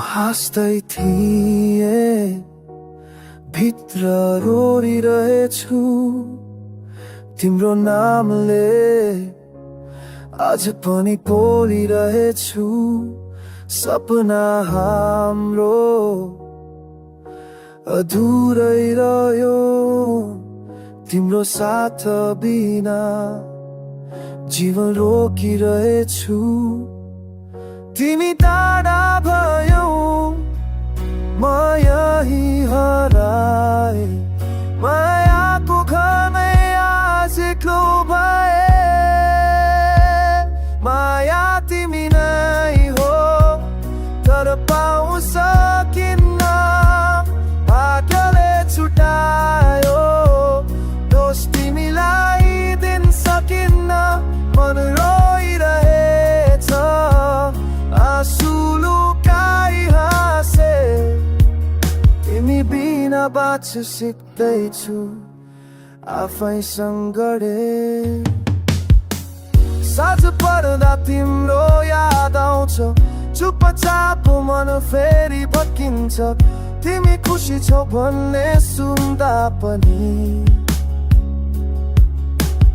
हाँस्दै थिए भित्र रोइरहेछु तिम्रो नामले आज पनि बोलिरहेछु सपना हाम्रो अधुरै रह्यो तिम्रो साथ बिना जीवन रोकिरहेछु तिमी टाढा भयौ म यही हराए मायाको घरमै आज एक्लो भए माया तिमी नै हो तर पाउन सकिन्न बाटोले छुटायो दोष तिमीलाई दिन सकिन्न मन रोइरहेछ आँसु लुकाई हाँसे तिमी बिना बाँच्न सिक्दैछु आफैसँग साँझ पर्दा तिम्रो याद आउँछ चुपचाप मन फेरि भत्किन्छ तिमी खुसी छौ भन्ने सुन्दा पनि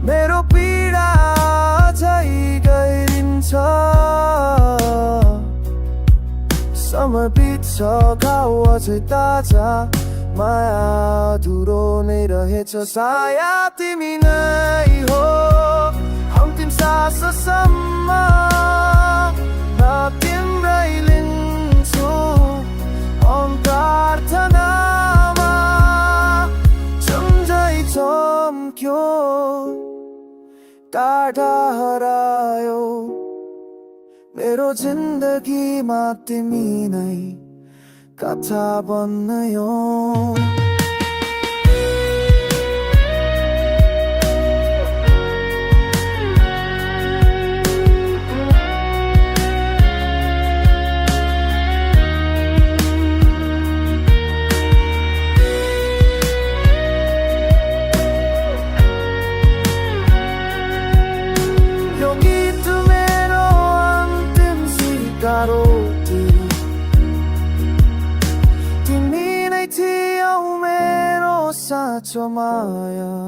मेरो पीडा अझै गहिरिन्छ समय बित्छ घाउ अझै ताजा माया अधुरो नै रहेछ साया तिमी नै हो अन्तिम साससम्म म तिम्रै लिन्छु प्रार्थनामा सम्झै चम्क्यो टाढा हरायो मेरो जिन्दगीमा तिमी नै कथा बन्यो तिमी नै थियौ मेरो साँचो माया